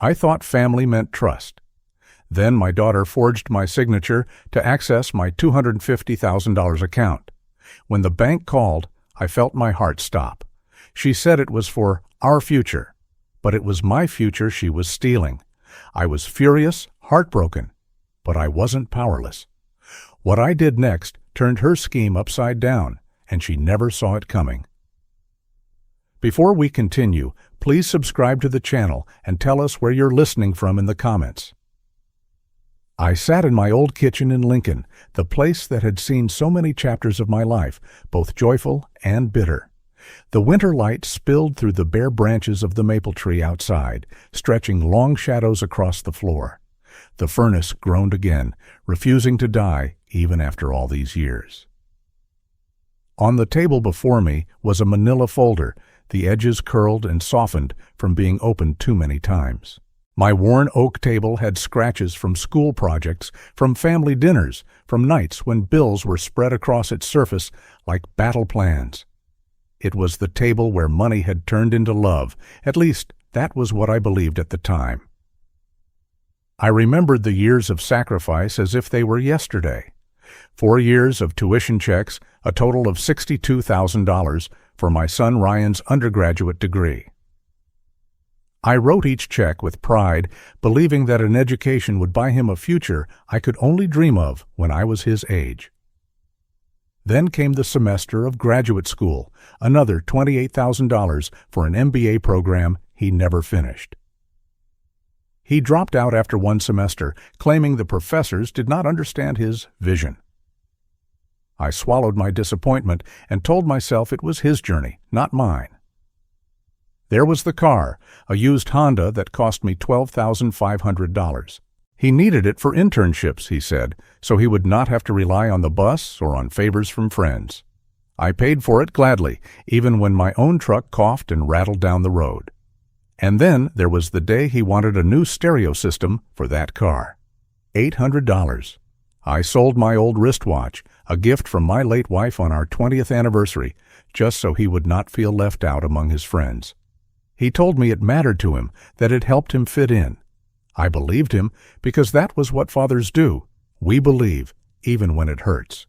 I thought family meant trust. Then my daughter forged my signature to access my $250,000 account. When the bank called, I felt my heart stop. She said it was for our future, but it was my future she was stealing. I was furious, heartbroken, but I wasn't powerless. What I did next turned her scheme upside down, and she never saw it coming. Before we continue, please subscribe to the channel and tell us where you're listening from in the comments. I sat in my old kitchen in Lincoln, the place that had seen so many chapters of my life, both joyful and bitter. The winter light spilled through the bare branches of the maple tree outside, stretching long shadows across the floor. The furnace groaned again, refusing to die even after all these years. On the table before me was a manila folder, the edges curled and softened from being opened too many times. My worn oak table had scratches from school projects, from family dinners, from nights when bills were spread across its surface like battle plans. It was the table where money had turned into love. At least, that was what I believed at the time. I remembered the years of sacrifice as if they were yesterday. 4 years of tuition checks, a total of $62,000 for my son Ryan's undergraduate degree. I wrote each check with pride, believing that an education would buy him a future I could only dream of when I was his age. Then came the semester of graduate school, another $28,000 for an MBA program he never finished. He dropped out after one semester, claiming the professors did not understand his vision. I swallowed my disappointment and told myself it was his journey, not mine. There was the car, a used Honda that cost me $12,500. He needed it for internships, he said, so he would not have to rely on the bus or on favors from friends. I paid for it gladly, even when my own truck coughed and rattled down the road. And then there was the day he wanted a new stereo system for that car. $800. I sold my old wristwatch, a gift from my late wife on our 20th anniversary, just so he would not feel left out among his friends. He told me it mattered to him, that it helped him fit in. I believed him because that was what fathers do. We believe, even when it hurts.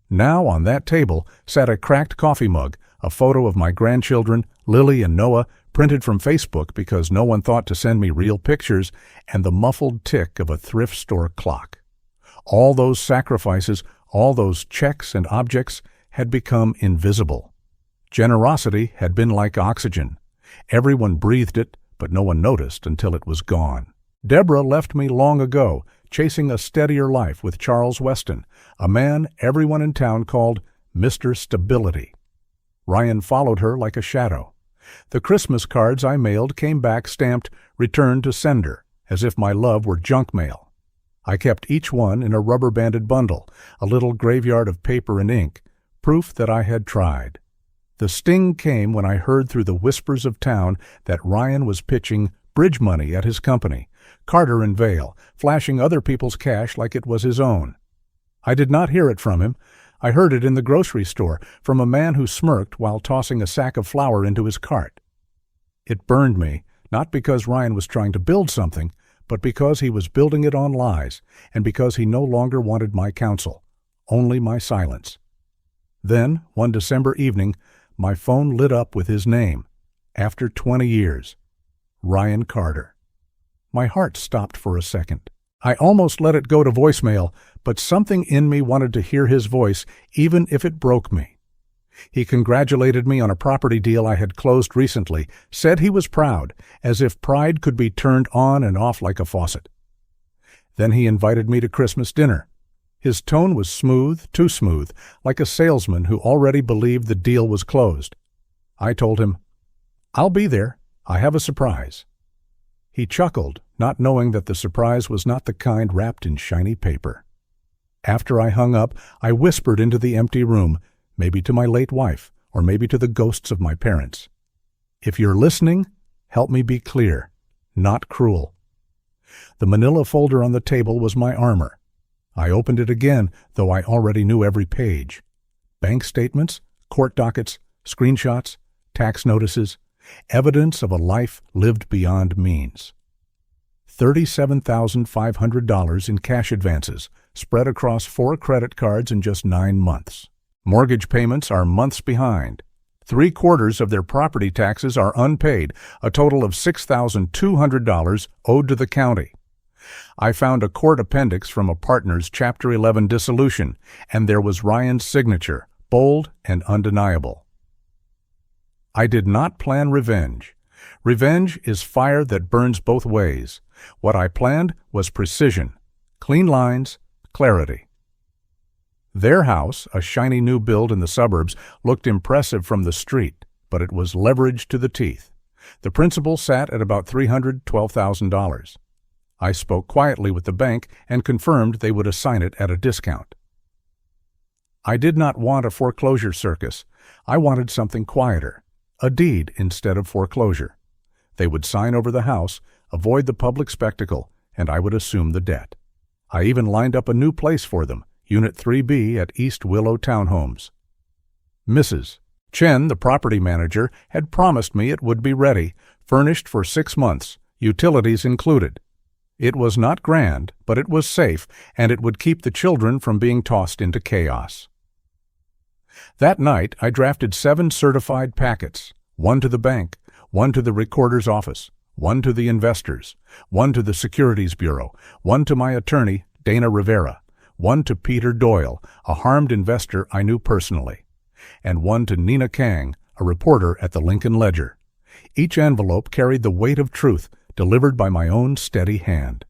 Now on that table sat a cracked coffee mug, a photo of my grandchildren, Lily and Noah, printed from Facebook because no one thought to send me real pictures, and the muffled tick of a thrift store clock. All those sacrifices, all those checks and objects had become invisible. Generosity had been like oxygen. Everyone breathed it, but no one noticed until it was gone. Deborah left me long ago, chasing a steadier life with Charles Weston, a man everyone in town called Mr. Stability. Ryan followed her like a shadow. The Christmas cards I mailed came back stamped "Return to Sender," as if my love were junk mail. I kept each one in a rubber-banded bundle, a little graveyard of paper and ink, proof that I had tried. The sting came when I heard through the whispers of town that Ryan was pitching bridge money at his company, Carter and Vale, flashing other people's cash like it was his own. I did not hear it from him. I heard it in the grocery store from a man who smirked while tossing a sack of flour into his cart. It burned me, not because Ryan was trying to build something, but because he was building it on lies, and because he no longer wanted my counsel, only my silence. Then, one December evening, my phone lit up with his name. After 20 years. Ryan Carter. My heart stopped for a second. I almost let it go to voicemail, but something in me wanted to hear his voice, even if it broke me. He congratulated me on a property deal I had closed recently, said he was proud, as if pride could be turned on and off like a faucet. Then he invited me to Christmas dinner. His tone was smooth, too smooth, like a salesman who already believed the deal was closed. I told him, "I'll be there. I have a surprise." He chuckled, not knowing that the surprise was not the kind wrapped in shiny paper. After I hung up, I whispered into the empty room, maybe to my late wife, or maybe to the ghosts of my parents. If you're listening, help me be clear, not cruel. The manila folder on the table was my armor. I opened it again, though I already knew every page. Bank statements, court dockets, screenshots, tax notices, evidence of a life lived beyond means. $37,500 in cash advances, spread across 4 credit cards in just 9 months. Mortgage payments are months behind. 3/4 of their property taxes are unpaid, a total of $6,200 owed to the county. I found a court appendix from a partner's Chapter 11 dissolution, and there was Ryan's signature, bold and undeniable. I did not plan revenge. Revenge is fire that burns both ways. What I planned was precision, clean lines, clarity. Their house, a shiny new build in the suburbs, looked impressive from the street, but it was leveraged to the teeth. The principal sat at about $312,000. I spoke quietly with the bank and confirmed they would assign it at a discount. I did not want a foreclosure circus. I wanted something quieter, a deed instead of foreclosure. They would sign over the house, avoid the public spectacle, and I would assume the debt. I even lined up a new place for them, Unit 3B at East Willow Townhomes. Mrs. Chen, the property manager, had promised me it would be ready, furnished for 6 months, utilities included. It was not grand, but it was safe, and it would keep the children from being tossed into chaos. That night, I drafted 7 certified packets, 1 to the bank, 1 to the recorder's office, 1 to the investors, 1 to the Securities Bureau, 1 to my attorney, Dana Rivera, 1 to Peter Doyle, a harmed investor I knew personally, and 1 to Nina Kang, a reporter at the Lincoln Ledger. Each envelope carried the weight of truth, delivered by my own steady hand.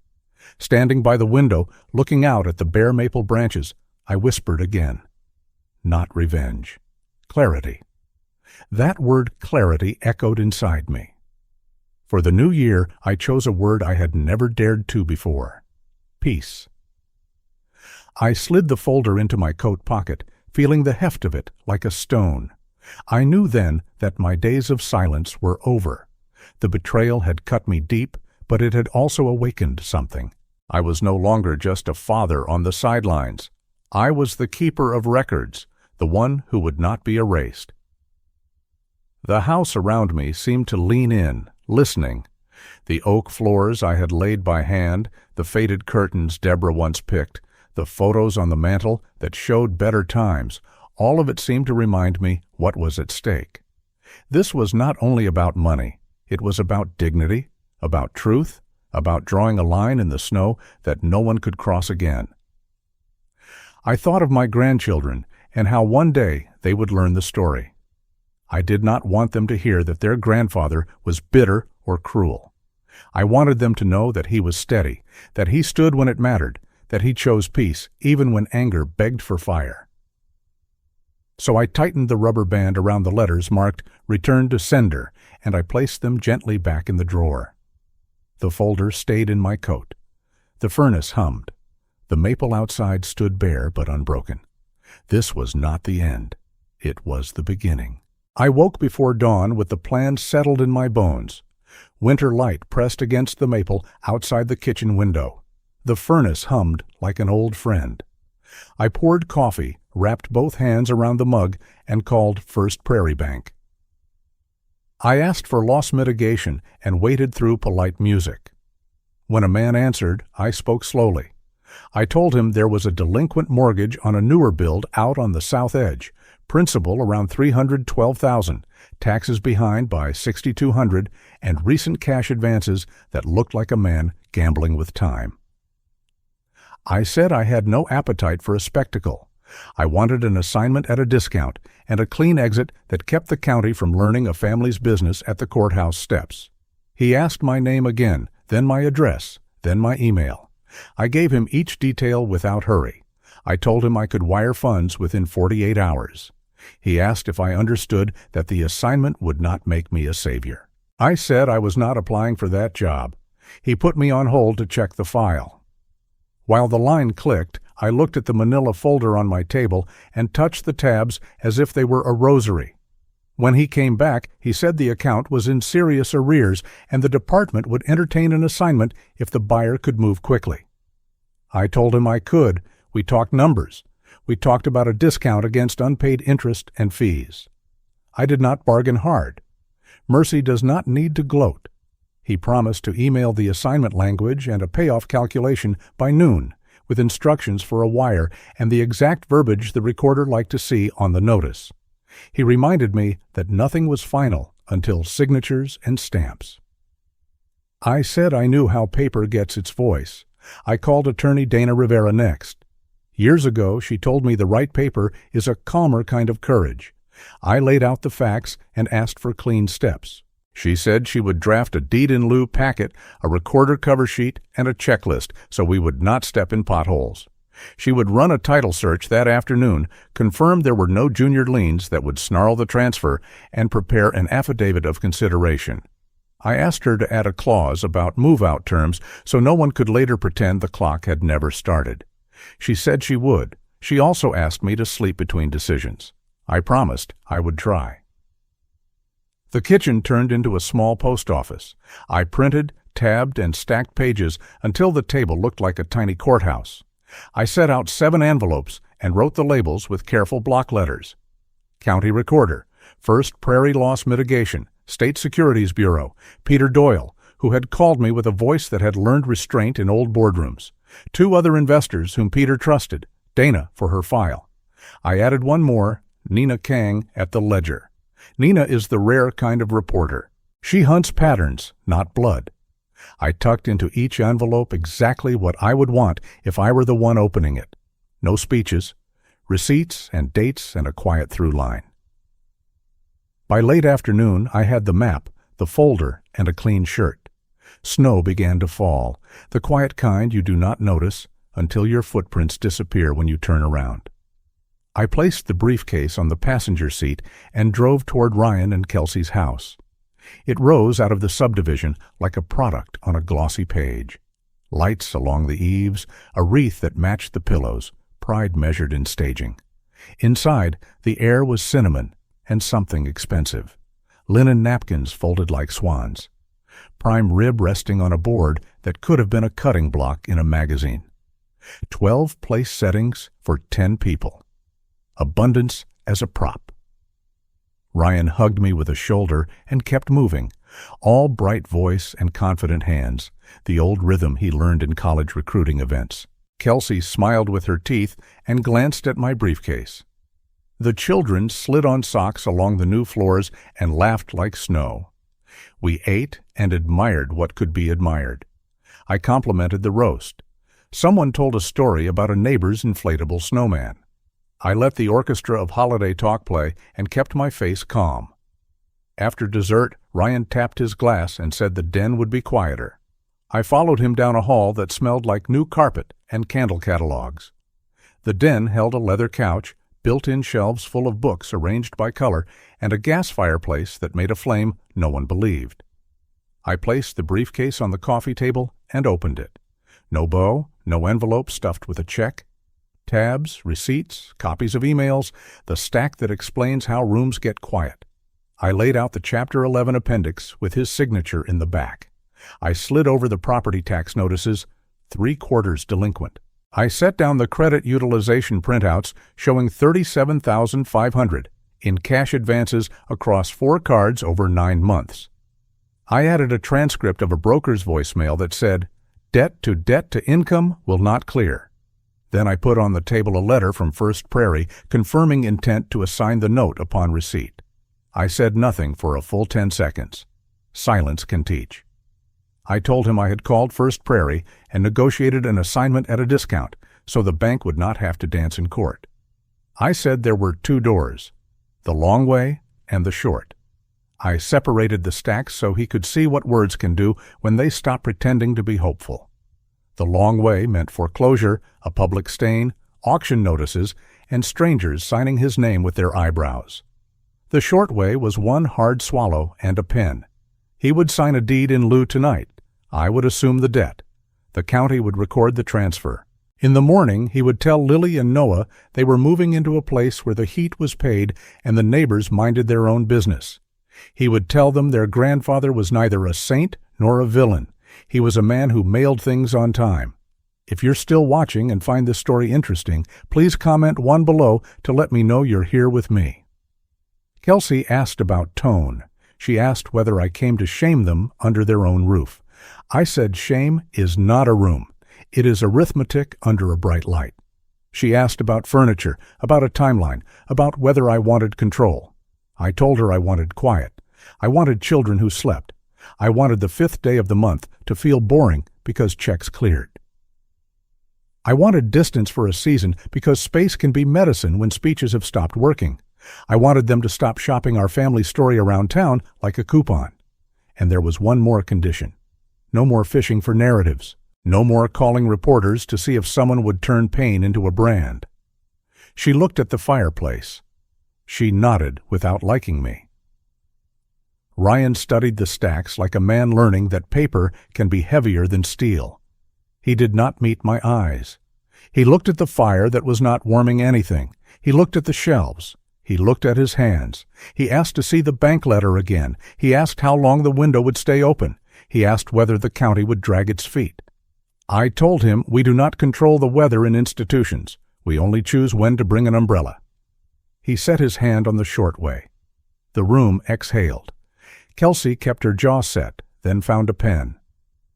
Standing by the window, looking out at the bare maple branches, I whispered again. Not revenge. Clarity. That word clarity echoed inside me. For the new year, I chose a word I had never dared to before. Peace. I slid the folder into my coat pocket, feeling the heft of it like a stone. I knew then that my days of silence were over. The betrayal had cut me deep, but it had also awakened something. I was no longer just a father on the sidelines. I was the keeper of records, the one who would not be erased. The house around me seemed to lean in, listening. The oak floors I had laid by hand, the faded curtains Deborah once picked, the photos on the mantel that showed better times, all of it seemed to remind me what was at stake. This was not only about money. It was about dignity, about truth, about drawing a line in the snow that no one could cross again. I thought of my grandchildren and how one day they would learn the story. I did not want them to hear that their grandfather was bitter or cruel. I wanted them to know that he was steady, that he stood when it mattered, that he chose peace even when anger begged for fire. So I tightened the rubber band around the letters marked "Return to Sender," and I placed them gently back in the drawer. The folder stayed in my coat. The furnace hummed. The maple outside stood bare but unbroken. This was not the end. It was the beginning. I woke before dawn with the plan settled in my bones. Winter light pressed against the maple outside the kitchen window. The furnace hummed like an old friend. I poured coffee, wrapped both hands around the mug, and called First Prairie Bank. I asked for loss mitigation and waited through polite music. When a man answered, I spoke slowly. I told him there was a delinquent mortgage on a newer build out on the south edge, principal around $312,000, taxes behind by $6,200, and recent cash advances that looked like a man gambling with time. I said I had no appetite for a spectacle. I wanted an assignment at a discount and a clean exit that kept the county from learning a family's business at the courthouse steps. He asked my name again, then my address, then my email. I gave him each detail without hurry. I told him I could wire funds within 48 hours. He asked if I understood that the assignment would not make me a savior. I said I was not applying for that job. He put me on hold to check the file. While the line clicked, I looked at the manila folder on my table and touched the tabs as if they were a rosary. When he came back, he said the account was in serious arrears and the department would entertain an assignment if the buyer could move quickly. I told him I could. We talked numbers. We talked about a discount against unpaid interest and fees. I did not bargain hard. Mercy does not need to gloat. He promised to email the assignment language and a payoff calculation by noon, with instructions for a wire and the exact verbiage the recorder liked to see on the notice. He reminded me that nothing was final until signatures and stamps. I said I knew how paper gets its voice. I called attorney Dana Rivera next. Years ago, she told me the right paper is a calmer kind of courage. I laid out the facts and asked for clean steps. She said she would draft a deed-in-lieu packet, a recorder cover sheet, and a checklist so we would not step in potholes. She would run a title search that afternoon, confirm there were no junior liens that would snarl the transfer, and prepare an affidavit of consideration. I asked her to add a clause about move-out terms so no one could later pretend the clock had never started. She said she would. She also asked me to sleep between decisions. I promised I would try. The kitchen turned into a small post office. I printed, tabbed, and stacked pages until the table looked like a tiny courthouse. I set out 7 envelopes and wrote the labels with careful block letters. County Recorder, First Prairie Loss Mitigation, State Securities Bureau, Peter Doyle, who had called me with a voice that had learned restraint in old boardrooms. 2 other investors whom Peter trusted, Dana for her file. I added one more, Nina Kang, at the ledger. Nina is the rare kind of reporter. She hunts patterns, not blood. I tucked into each envelope exactly what I would want if I were the one opening it. No speeches, receipts and dates and a quiet through line. By late afternoon, I had the map, the folder, and a clean shirt. Snow began to fall, the quiet kind you do not notice until your footprints disappear when you turn around. I placed the briefcase on the passenger seat and drove toward Ryan and Kelsey's house. It rose out of the subdivision like a product on a glossy page. Lights along the eaves, a wreath that matched the pillows, pride measured in staging. Inside, the air was cinnamon and something expensive. Linen napkins folded like swans. Prime rib resting on a board that could have been a cutting block in a magazine. 12 place settings for 10 people. Abundance as a prop. Ryan hugged me with a shoulder and kept moving, all bright voice and confident hands, the old rhythm he learned in college recruiting events. Kelsey smiled with her teeth and glanced at my briefcase. The children slid on socks along the new floors and laughed like snow. We ate and admired what could be admired. I complimented the roast. Someone told a story about a neighbor's inflatable snowman. I let the orchestra of holiday talk play and kept my face calm. After dessert, Ryan tapped his glass and said the den would be quieter. I followed him down a hall that smelled like new carpet and candle catalogs. The den held a leather couch, built-in shelves full of books arranged by color, and a gas fireplace that made a flame no one believed. I placed the briefcase on the coffee table and opened it. No bow, no envelope stuffed with a check. Tabs, receipts, copies of emails, the stack that explains how rooms get quiet. I laid out the Chapter 11 appendix with his signature in the back. I slid over the property tax notices, 3/4 delinquent. I set down the credit utilization printouts showing $37,500 in cash advances across 4 cards over 9 months. I added a transcript of a broker's voicemail that said, "Debt to income will not clear." Then I put on the table a letter from First Prairie confirming intent to assign the note upon receipt. I said nothing for a full 10 seconds. Silence can teach. I told him I had called First Prairie and negotiated an assignment at a discount so the bank would not have to dance in court. I said there were 2 doors, the long way and the short. I separated the stacks so he could see what words can do when they stop pretending to be hopeful. The long way meant foreclosure, a public stain, auction notices, and strangers signing his name with their eyebrows. The short way was one hard swallow and a pen. He would sign a deed in lieu tonight. I would assume the debt. The county would record the transfer. In the morning, he would tell Lily and Noah they were moving into a place where the heat was paid and the neighbors minded their own business. He would tell them their grandfather was neither a saint nor a villain. He was a man who mailed things on time. If you're still watching and find this story interesting, please comment 1 below to let me know you're here with me. Kelsey asked about tone. She asked whether I came to shame them under their own roof. I said shame is not a room. It is arithmetic under a bright light. She asked about furniture, about a timeline, about whether I wanted control. I told her I wanted quiet. I wanted children who slept. I wanted the 5th day of the month to feel boring because checks cleared. I wanted distance for a season because space can be medicine when speeches have stopped working. I wanted them to stop shopping our family story around town like a coupon. And there was one more condition. No more fishing for narratives. No more calling reporters to see if someone would turn pain into a brand. She looked at the fireplace. She nodded without liking me. Ryan studied the stacks like a man learning that paper can be heavier than steel. He did not meet my eyes. He looked at the fire that was not warming anything. He looked at the shelves. He looked at his hands. He asked to see the bank letter again. He asked how long the window would stay open. He asked whether the county would drag its feet. I told him we do not control the weather in institutions. We only choose when to bring an umbrella. He set his hand on the short way. The room exhaled. Kelsey kept her jaw set, then found a pen.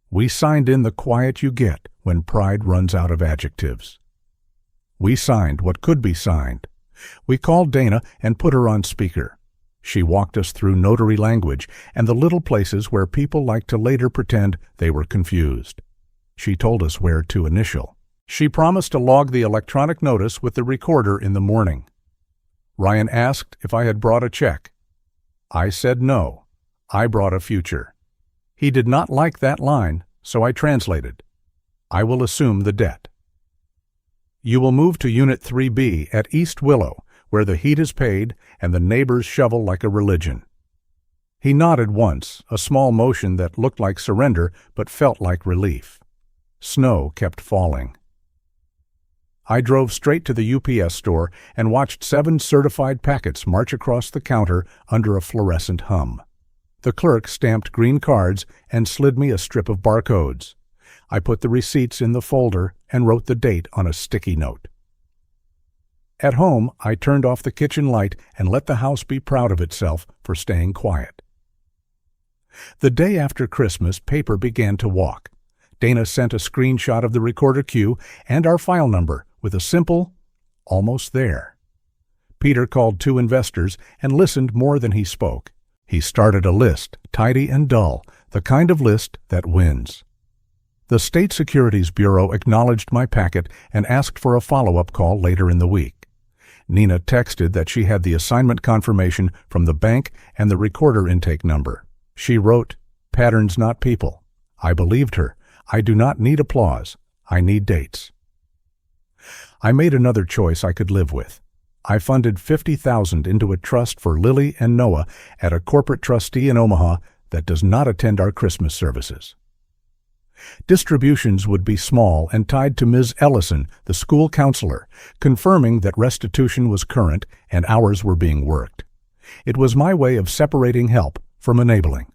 We signed in the quiet you get when pride runs out of adjectives. We signed what could be signed. We called Dana and put her on speaker. She walked us through notary language and the little places where people like to later pretend they were confused. She told us where to initial. She promised to log the electronic notice with the recorder in the morning. Ryan asked if I had brought a check. I said no. I brought a future. He did not like that line, so I translated. I will assume the debt. You will move to Unit 3B at East Willow, where the heat is paid and the neighbors shovel like a religion. He nodded once, a small motion that looked like surrender but felt like relief. Snow kept falling. I drove straight to the UPS store and watched 7 certified packets march across the counter under a fluorescent hum. The clerk stamped green cards and slid me a strip of barcodes. I put the receipts in the folder and wrote the date on a sticky note. At home, I turned off the kitchen light and let the house be proud of itself for staying quiet. The day after Christmas, paper began to walk. Dana sent a screenshot of the recorder queue and our file number with a simple, almost there. Peter called 2 investors and listened more than he spoke. He started a list, tidy and dull, the kind of list that wins. The State Securities Bureau acknowledged my packet and asked for a follow-up call later in the week. Nina texted that she had the assignment confirmation from the bank and the recorder intake number. She wrote, "Patterns, not people." I believed her. I do not need applause. I need dates. I made another choice I could live with. I funded $50,000 into a trust for Lily and Noah at a corporate trustee in Omaha that does not attend our Christmas services. Distributions would be small and tied to Ms. Ellison, the school counselor, confirming that restitution was current and hours were being worked. It was my way of separating help from enabling.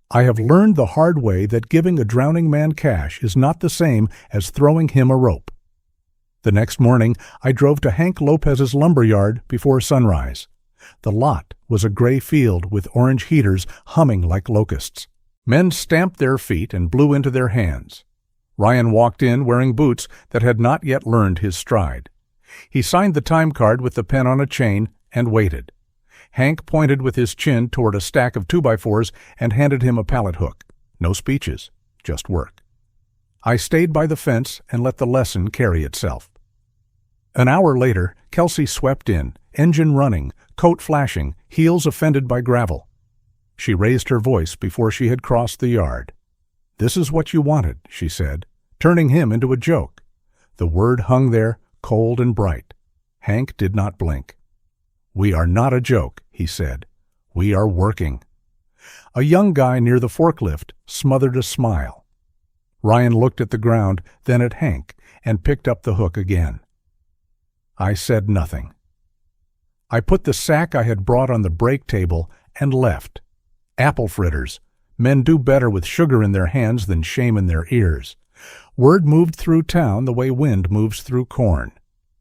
I have learned the hard way that giving a drowning man cash is not the same as throwing him a rope. The next morning, I drove to Hank Lopez's lumberyard before sunrise. The lot was a gray field with orange heaters humming like locusts. Men stamped their feet and blew into their hands. Ryan walked in wearing boots that had not yet learned his stride. He signed the time card with the pen on a chain and waited. Hank pointed with his chin toward a stack of 2x4s and handed him a pallet hook. No speeches, just work. I stayed by the fence and let the lesson carry itself. An hour later, Kelsey swept in, engine running, coat flashing, heels offended by gravel. She raised her voice before she had crossed the yard. "This is what you wanted," she said, turning him into a joke. The word hung there, cold and bright. Hank did not blink. "We are not a joke," he said. "We are working." A young guy near the forklift smothered a smile. Ryan looked at the ground, then at Hank, and picked up the hook again. I said nothing. I put the sack I had brought on the break table and left. Apple fritters. Men do better with sugar in their hands than shame in their ears. Word moved through town the way wind moves through corn.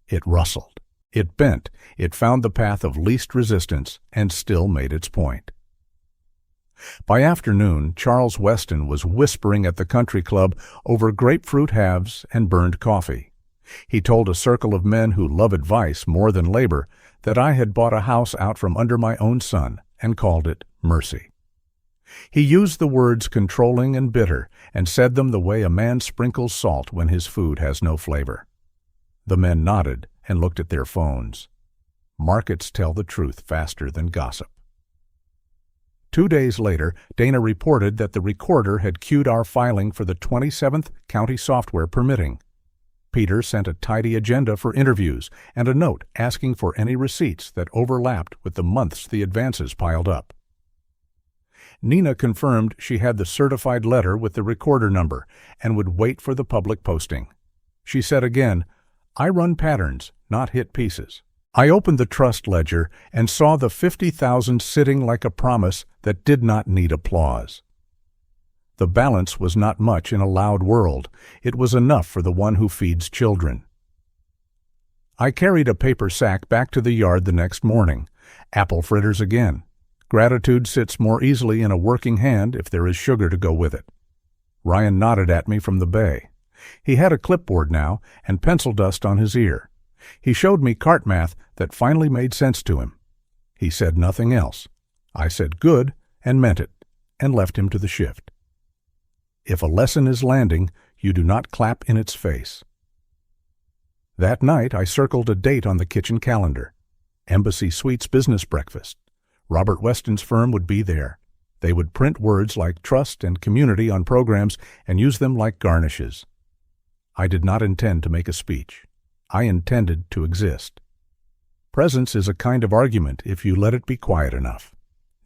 It rustled. It bent. It found the path of least resistance and still made its point. By afternoon, Charles Weston was whispering at the country club over grapefruit halves and burned coffee. He told a circle of men who love advice more than labor that I had bought a house out from under my own son and called it Mercy. He used the words controlling and bitter and said them the way a man sprinkles salt when his food has no flavor. The men nodded and looked at their phones. Markets tell the truth faster than gossip. 2 days later, Dana reported that the recorder had queued our filing for the 27th county software permitting. Peter sent a tidy agenda for interviews and a note asking for any receipts that overlapped with the months the advances piled up. Nina confirmed she had the certified letter with the recorder number and would wait for the public posting. She said again, "I run patterns, not hit pieces." I opened the trust ledger and saw the $50,000 sitting like a promise that did not need applause. The balance was not much in a loud world. It was enough for the one who feeds children. I carried a paper sack back to the yard the next morning. Apple fritters again. Gratitude sits more easily in a working hand if there is sugar to go with it. Ryan nodded at me from the bay. He had a clipboard now and pencil dust on his ear. He showed me cart math that finally made sense to him. He said nothing else. I said good and meant it, and left him to the shift. If a lesson is landing, you do not clap in its face. That night I circled a date on the kitchen calendar. Embassy Suites business breakfast. Robert Weston's firm would be there. They would print words like trust and community on programs and use them like garnishes. I did not intend to make a speech. I intended to exist. Presence is a kind of argument if you let it be quiet enough.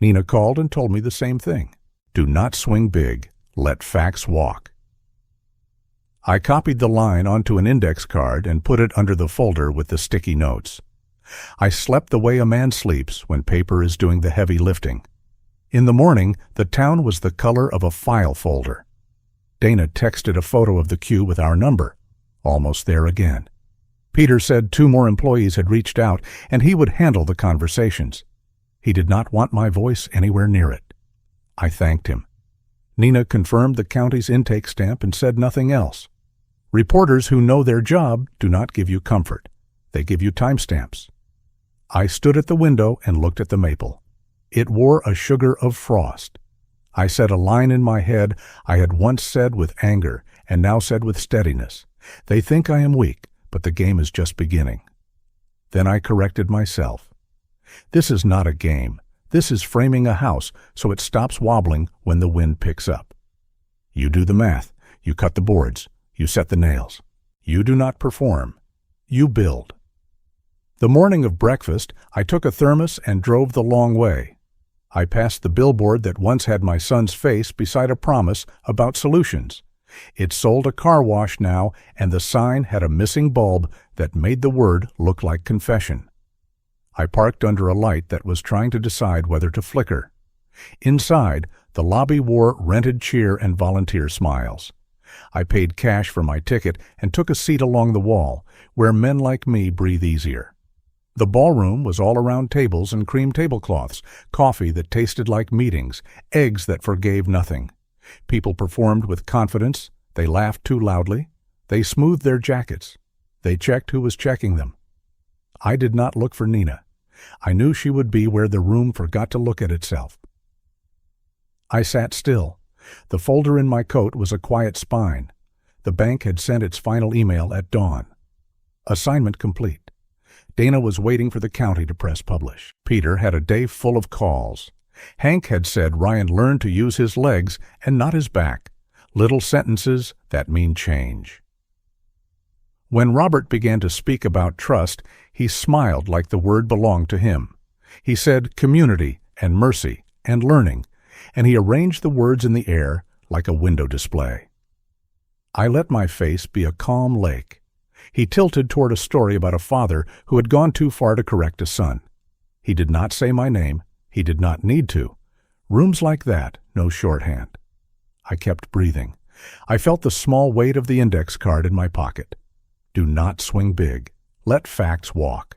Nina called and told me the same thing. Do not swing big. Let facts walk. I copied the line onto an index card and put it under the folder with the sticky notes. I slept the way a man sleeps when paper is doing the heavy lifting. In the morning, the town was the color of a file folder. Dana texted a photo of the queue with our number. Almost there again. Peter said 2 more employees had reached out, and he would handle the conversations. He did not want my voice anywhere near it. I thanked him. Nina confirmed the county's intake stamp and said nothing else. Reporters who know their job do not give you comfort. They give you timestamps. I stood at the window and looked at the maple. It wore a sugar of frost. I said a line in my head I had once said with anger and now said with steadiness. They think I am weak, but the game is just beginning. Then I corrected myself. This is not a game. This is framing a house so it stops wobbling when the wind picks up. You do the math. You cut the boards. You set the nails. You do not perform. You build. The morning of breakfast, I took a thermos and drove the long way. I passed the billboard that once had my son's face beside a promise about solutions. It sold a car wash now, and the sign had a missing bulb that made the word look like confession. I parked under a light that was trying to decide whether to flicker. Inside, the lobby wore rented cheer and volunteer smiles. I paid cash for my ticket and took a seat along the wall, where men like me breathe easier. The ballroom was all around tables and cream tablecloths, coffee that tasted like meetings, eggs that forgave nothing. People performed with confidence. They laughed too loudly. They smoothed their jackets. They checked who was checking them. I did not look for Nina. I knew she would be where the room forgot to look at itself. I sat still. The folder in my coat was a quiet spine. The bank had sent its final email at dawn. Assignment complete. Dana was waiting for the county to press publish. Peter had a day full of calls. Hank had said Ryan learned to use his legs and not his back. Little sentences that mean change. When Robert began to speak about trust, he smiled like the word belonged to him. He said community and mercy and learning, and he arranged the words in the air like a window display. I let my face be a calm lake. He tilted toward a story about a father who had gone too far to correct a son. He did not say my name. He did not need to. Rooms like that, no shorthand. I kept breathing. I felt the small weight of the index card in my pocket. Do not swing big. Let facts walk.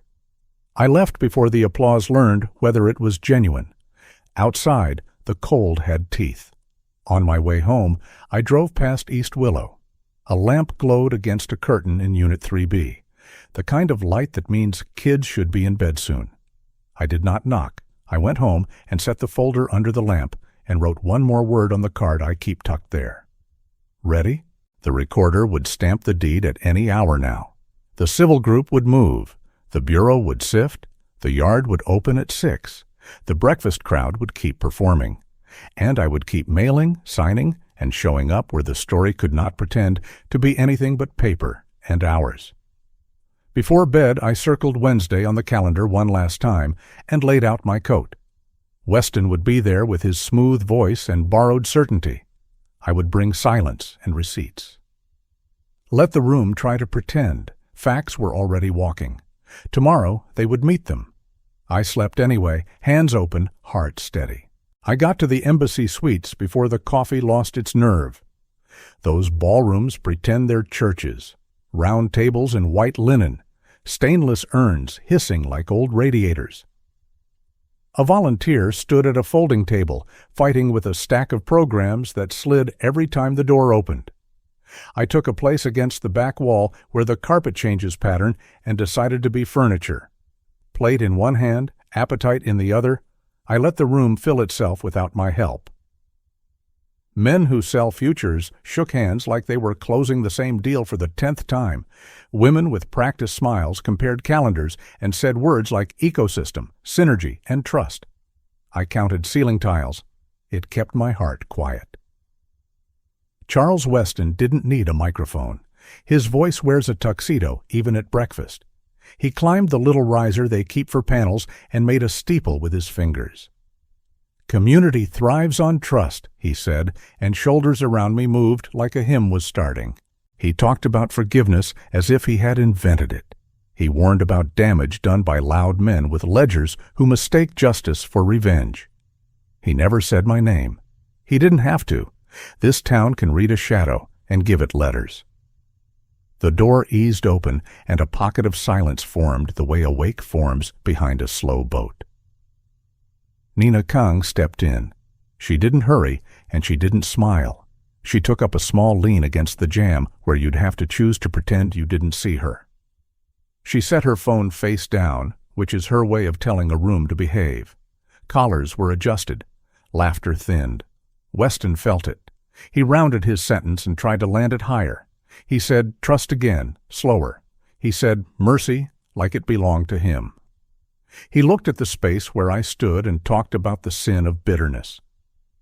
I left before the applause learned whether it was genuine. Outside, The cold had teeth. On my way home, I drove past East Willow. A lamp glowed against a curtain in Unit 3B, the kind of light that means kids should be in bed soon. I did not knock. I went home and set the folder under the lamp and wrote one more word on the card I keep tucked there. Ready? The recorder would stamp the deed at any hour now. The civil group would move. The bureau would sift. The yard would open at 6. The breakfast crowd would keep performing. And I would keep mailing, signing, and showing up where the story could not pretend to be anything but paper and hours. Before bed, I circled Wednesday on the calendar one last time and laid out my coat. Weston would be there with his smooth voice and borrowed certainty. I would bring silence and receipts. Let the room try to pretend. Facts were already walking. Tomorrow they would meet them. I slept anyway, hands open, heart steady. I got to the embassy suites before the coffee lost its nerve. Those ballrooms pretend they're churches. Round tables in white linen. Stainless urns hissing like old radiators. A volunteer stood at a folding table, fighting with a stack of programs that slid every time the door opened. I took a place against the back wall where the carpet changes pattern and decided to be furniture. Plate in one hand, appetite in the other, I let the room fill itself without my help. Men who sell futures shook hands like they were closing the same deal for the 10th time. Women with practiced smiles compared calendars and said words like ecosystem, synergy, and trust. I counted ceiling tiles. It kept my heart quiet. Charles Weston didn't need a microphone. His voice wears a tuxedo, even at breakfast. He climbed the little riser they keep for panels and made a steeple with his fingers. "Community thrives on trust," he said, and shoulders around me moved like a hymn was starting. He talked about forgiveness as if he had invented it. He warned about damage done by loud men with ledgers who mistake justice for revenge. He never said my name. He didn't have to. This town can read a shadow and give it letters. The door eased open, and a pocket of silence formed the way a wake forms behind a slow boat. Nina Kang stepped in. She didn't hurry, and she didn't smile. She took up a small lean against the jamb where you'd have to choose to pretend you didn't see her. She set her phone face down, which is her way of telling a room to behave. Collars were adjusted. Laughter thinned. Weston felt it. He rounded his sentence and tried to land it higher. He said, "Trust again," slower. He said, "Mercy," like it belonged to him. He looked at the space where I stood and talked about the sin of bitterness.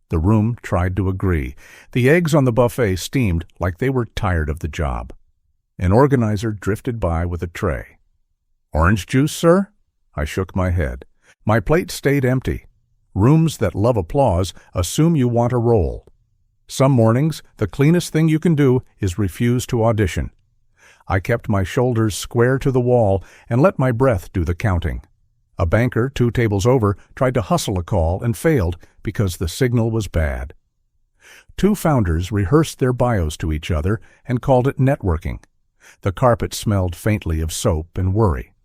The room tried to agree. The eggs on the buffet steamed like they were tired of the job. An organizer drifted by with a tray. "Orange juice, sir?" I shook my head. My plate stayed empty. Rooms that love applause assume you want a role. Some mornings, the cleanest thing you can do is refuse to audition. I kept my shoulders square to the wall and let my breath do the counting. A banker 2 tables over tried to hustle a call and failed because the signal was bad. 2 founders rehearsed their bios to each other and called it networking. The carpet smelled faintly of soap and worry.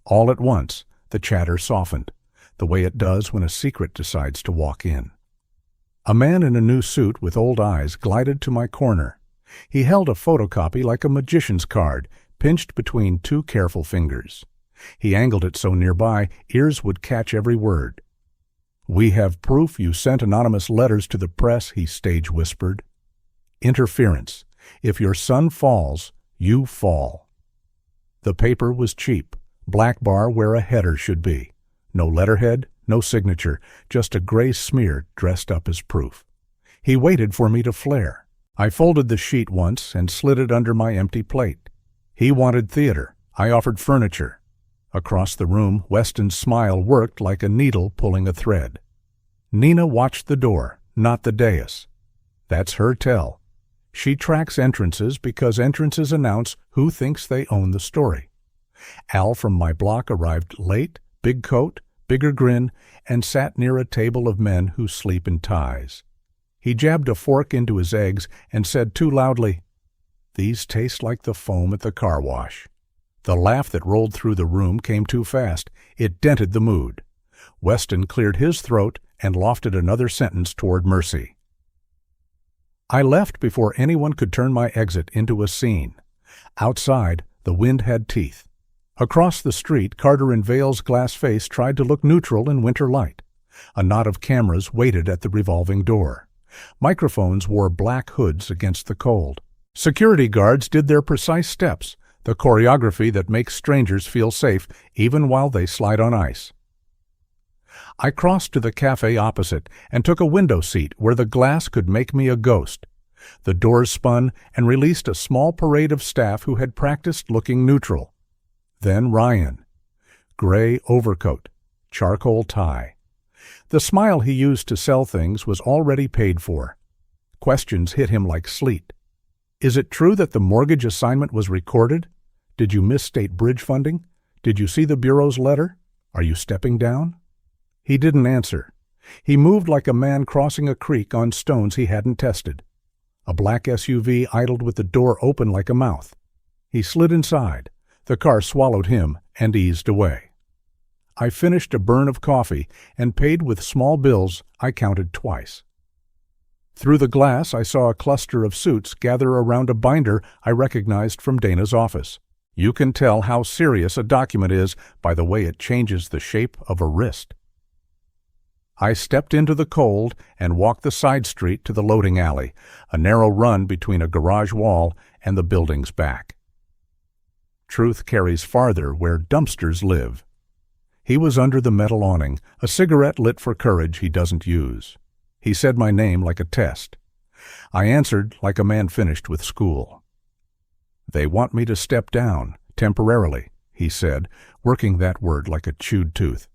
All at once, the chatter softened, the way it does when a secret decides to walk in. A man in a new suit with old eyes glided to my corner. He held a photocopy like a magician's card, pinched between 2 careful fingers. He angled it so nearby, ears would catch every word. "We have proof you sent anonymous letters to the press," he stage whispered. "Interference. If your son falls, you fall." The paper was cheap, black bar where a header should be. No letterhead, no signature, just a gray smear dressed up as proof. He waited for me to flare. I folded the sheet once and slid it under my empty plate. He wanted theater. I offered furniture. Across the room, Weston's smile worked like a needle pulling a thread. Nina watched the door, not the dais. That's her tell. She tracks entrances because entrances announce who thinks they own the story. Al from my block arrived late, big coat, bigger grin, and sat near a table of men who sleep in ties. He jabbed a fork into his eggs and said too loudly, "These taste like the foam at the car wash." The laugh that rolled through the room came too fast. It dented the mood. Weston cleared his throat and lofted another sentence toward mercy. I left before anyone could turn my exit into a scene. Outside, the wind had teeth. Across the street, Carter and Vale's glass face tried to look neutral in winter light. A knot of cameras waited at the revolving door. Microphones wore black hoods against the cold. Security guards did their precise steps, the choreography that makes strangers feel safe even while they slide on ice. I crossed to the cafe opposite and took a window seat where the glass could make me a ghost. The doors spun and released a small parade of staff who had practiced looking neutral. Then Ryan. Gray overcoat, charcoal tie. The smile he used to sell things was already paid for. Questions hit him like sleet. Is it true that the mortgage assignment was recorded? Did you miss state bridge funding? Did you see the Bureau's letter? Are you stepping down? He didn't answer. He moved like a man crossing a creek on stones he hadn't tested. A black SUV idled with the door open like a mouth. He slid inside. The car swallowed him and eased away. I finished a burn of coffee and paid with small bills I counted twice. Through the glass, I saw a cluster of suits gather around a binder I recognized from Dana's office. You can tell how serious a document is by the way it changes the shape of a wrist. I stepped into the cold and walked the side street to the loading alley, a narrow run between a garage wall and the building's back. Truth carries farther where dumpsters live. He was under the metal awning, a cigarette lit for courage he doesn't use. He said my name like a test. I answered like a man finished with school. They want me to step down, temporarily, he said, working that word like a chewed tooth.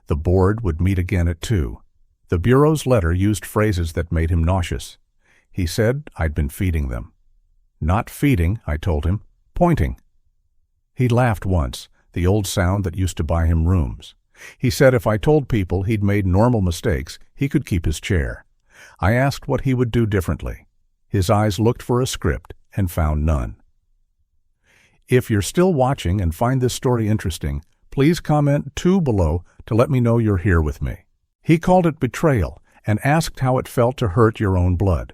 The board would meet again at 2. The Bureau's letter used phrases that made him nauseous. He said I'd been feeding them. Not feeding, I told him, pointing. He laughed once, the old sound that used to buy him rooms. He said if I told people he'd made normal mistakes, he could keep his chair. I asked what he would do differently. His eyes looked for a script and found none. If you're still watching and find this story interesting, please comment 2 below to let me know you're here with me. He called it betrayal and asked how it felt to hurt your own blood.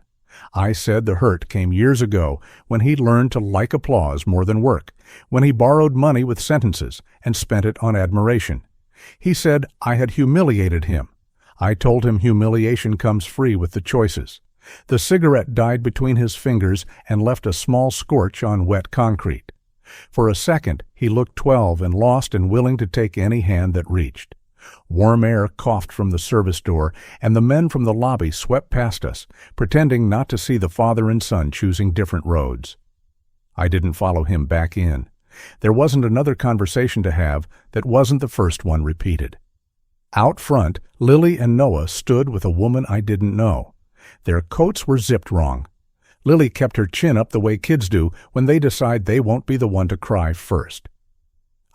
I said the hurt came years ago when he learned to like applause more than work, when he borrowed money with sentences and spent it on admiration. He said I had humiliated him. I told him humiliation comes free with the choices. The cigarette died between his fingers and left a small scorch on wet concrete. For a second, he looked 12 and lost and willing to take any hand that reached. Warm air coughed from the service door, and the men from the lobby swept past us, pretending not to see the father and son choosing different roads. I didn't follow him back in. There wasn't another conversation to have that wasn't the first one repeated. Out front, Lily and Noah stood with a woman I didn't know. Their coats were zipped wrong. Lily kept her chin up the way kids do when they decide they won't be the one to cry first.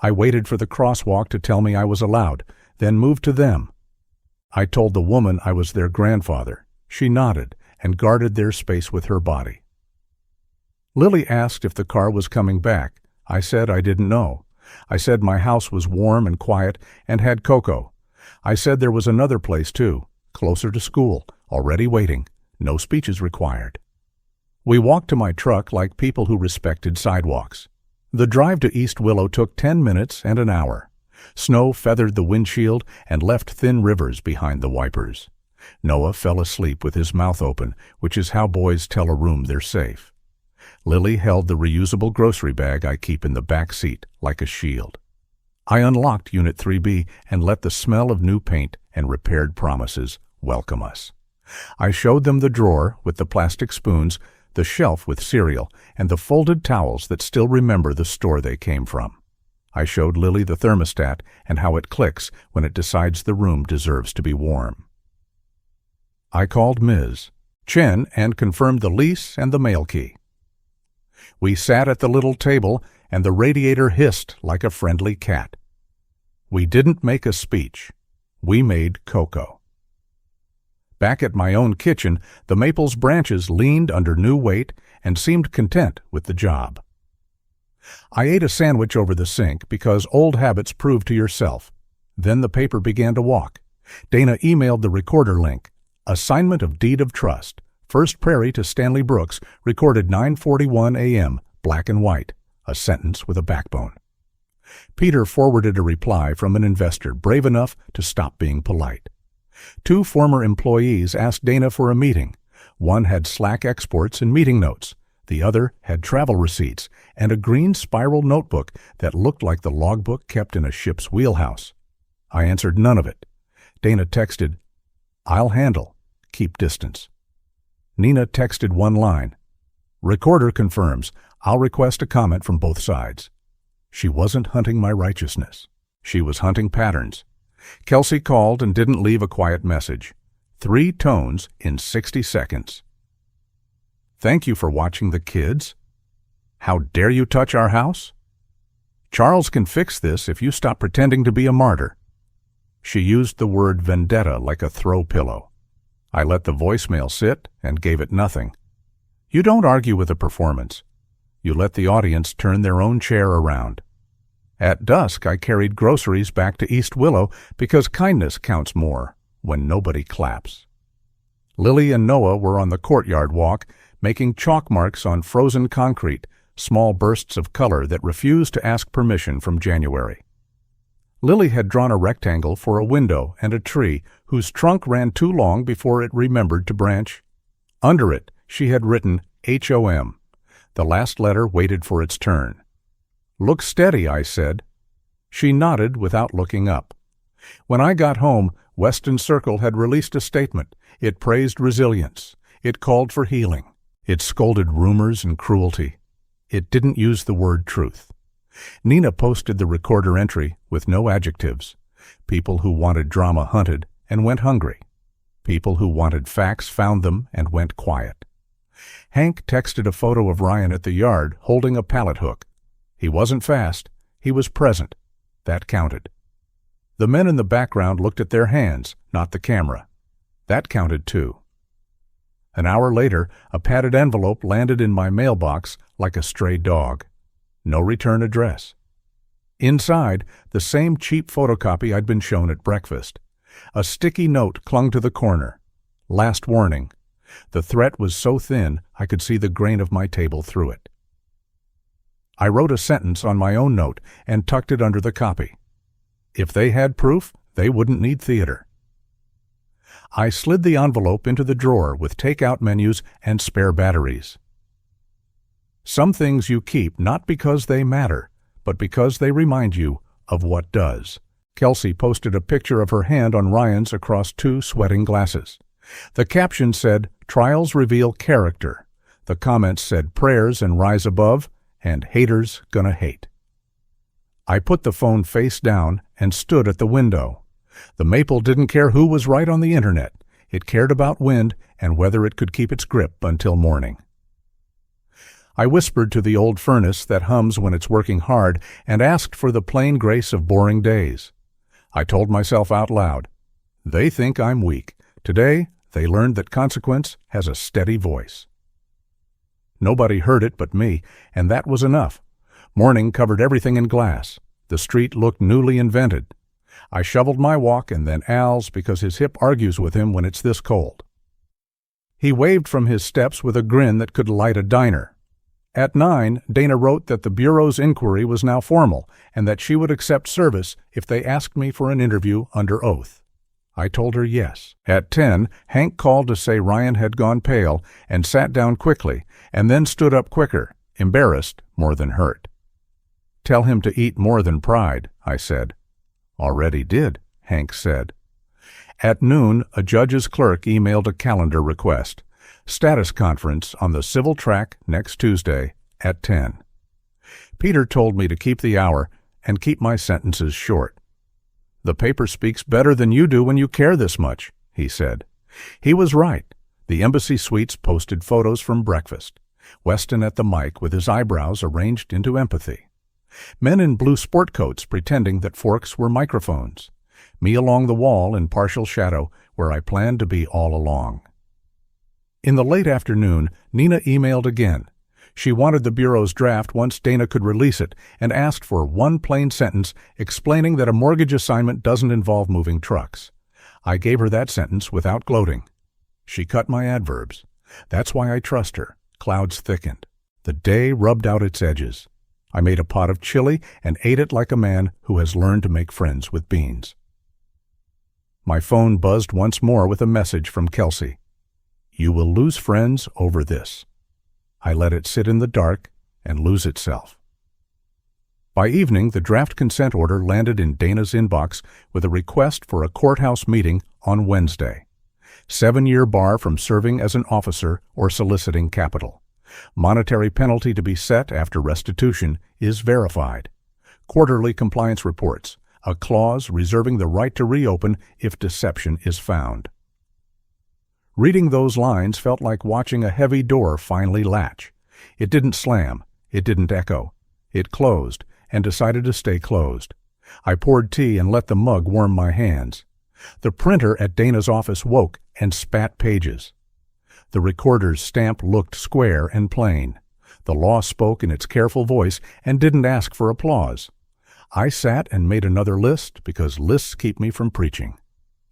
I waited for the crosswalk to tell me I was allowed, then moved to them. I told the woman I was their grandfather. She nodded and guarded their space with her body. Lily asked if the car was coming back. I said I didn't know. I said my house was warm and quiet and had cocoa. I said there was another place too, closer to school, already waiting, no speeches required. We walked to my truck like people who respected sidewalks. The drive to East Willow took 10 minutes and an hour. Snow feathered the windshield and left thin rivers behind the wipers. Noah fell asleep with his mouth open, which is how boys tell a room they're safe. Lily held the reusable grocery bag I keep in the back seat like a shield. I unlocked Unit 3B and let the smell of new paint and repaired promises welcome us. I showed them the drawer with the plastic spoons, the shelf with cereal, and the folded towels that still remember the store they came from. I showed Lily the thermostat and how it clicks when it decides the room deserves to be warm. I called Ms. Chen and confirmed the lease and the mail key. We sat at the little table, and the radiator hissed like a friendly cat. We didn't make a speech. We made cocoa. Back at my own kitchen, the maple's branches leaned under new weight and seemed content with the job. I ate a sandwich over the sink because old habits prove to yourself. Then the paper began to walk. Dana emailed the recorder link. Assignment of Deed of Trust. First Prairie to Stanley Brooks, recorded 9:41 a.m., black and white, a sentence with a backbone. Peter forwarded a reply from an investor brave enough to stop being polite. 2 former employees asked Dana for a meeting. One had Slack exports and meeting notes. The other had travel receipts and a green spiral notebook that looked like the logbook kept in a ship's wheelhouse. I answered none of it. Dana texted, "I'll handle. Keep distance." Nina texted one line. "Recorder confirms. I'll request a comment from both sides." She wasn't hunting my righteousness. She was hunting patterns. Kelsey called and didn't leave a quiet message. 3 tones in 60 seconds. "Thank you for watching the kids. How dare you touch our house? Charles can fix this if you stop pretending to be a martyr." She used the word vendetta like a throw pillow. I let the voicemail sit and gave it nothing. You don't argue with a performance. You let the audience turn their own chair around. At dusk, I carried groceries back to East Willow because kindness counts more when nobody claps. Lily and Noah were on the courtyard walk, making chalk marks on frozen concrete, small bursts of color that refused to ask permission from January. Lily had drawn a rectangle for a window and a tree whose trunk ran too long before it remembered to branch. Under it, she had written HOM. The last letter waited for its turn. "Look steady," I said. She nodded without looking up. When I got home, Weston Circle had released a statement. It praised resilience. It called for healing. It scolded rumors and cruelty. It didn't use the word truth. Nina posted the recorder entry with no adjectives. People who wanted drama hunted and went hungry. People who wanted facts found them and went quiet. Hank texted a photo of Ryan at the yard holding a pallet hook. He wasn't fast. He was present. That counted. The men in the background looked at their hands, not the camera. That counted too. An hour later, a padded envelope landed in my mailbox like a stray dog. No return address. Inside, the same cheap photocopy I'd been shown at breakfast. A sticky note clung to the corner. Last warning. The threat was so thin I could see the grain of my table through it. I wrote a sentence on my own note and tucked it under the copy. If they had proof, they wouldn't need theater. I slid the envelope into the drawer with take-out menus and spare batteries. Some things you keep not because they matter, but because they remind you of what does. Kelsey posted a picture of her hand on Ryan's across 2 sweating glasses. The caption said, "Trials reveal character." The comments said, "Prayers and rise above," and "Haters gonna hate." I put the phone face down and stood at the window. The maple didn't care who was right on the internet. It cared about wind and whether it could keep its grip until morning. I whispered to the old furnace that hums when it's working hard and asked for the plain grace of boring days. I told myself out loud, they think I'm weak. Today, they learned that consequence has a steady voice. Nobody heard it but me, and that was enough. Morning covered everything in glass. The street looked newly invented. I shoveled my walk and then Al's because his hip argues with him when it's this cold. He waved from his steps with a grin that could light a diner. At 9, Dana wrote that the Bureau's inquiry was now formal and that she would accept service if they asked me for an interview under oath. I told her yes. At 10, Hank called to say Ryan had gone pale and sat down quickly and then stood up quicker, embarrassed more than hurt. "Tell him to eat more than pride," I said. "Already did," Hank said. At noon, a judge's clerk emailed a calendar request. Status conference on the civil track next Tuesday at 10. Peter told me to keep the hour and keep my sentences short. "The paper speaks better than you do when you care this much," he said. He was right. The embassy suites posted photos from breakfast. Weston at the mic with his eyebrows arranged into empathy. Men in blue sport coats pretending that forks were microphones. Me along the wall in partial shadow where I planned to be all along. In the late afternoon, Nina emailed again. She wanted the Bureau's draft once Dana could release it and asked for one plain sentence explaining that a mortgage assignment doesn't involve moving trucks. I gave her that sentence without gloating. She cut my adverbs. That's why I trust her. Clouds thickened. The day rubbed out its edges. I made a pot of chili and ate it like a man who has learned to make friends with beans. My phone buzzed once more with a message from Kelsey. You will lose friends over this. I let it sit in the dark and lose itself. By evening, the draft consent order landed in Dana's inbox with a request for a courthouse meeting on Wednesday. 7-year bar from serving as an officer or soliciting capital. Monetary penalty to be set after restitution is verified. Quarterly compliance reports. A clause reserving the right to reopen if deception is found. Reading those lines felt like watching a heavy door finally latch. It didn't slam. It didn't echo. It closed and decided to stay closed. I poured tea and let the mug warm my hands. The printer at Dana's office woke and spat pages. The recorder's stamp looked square and plain. The law spoke in its careful voice and didn't ask for applause. I sat and made another list because lists keep me from preaching.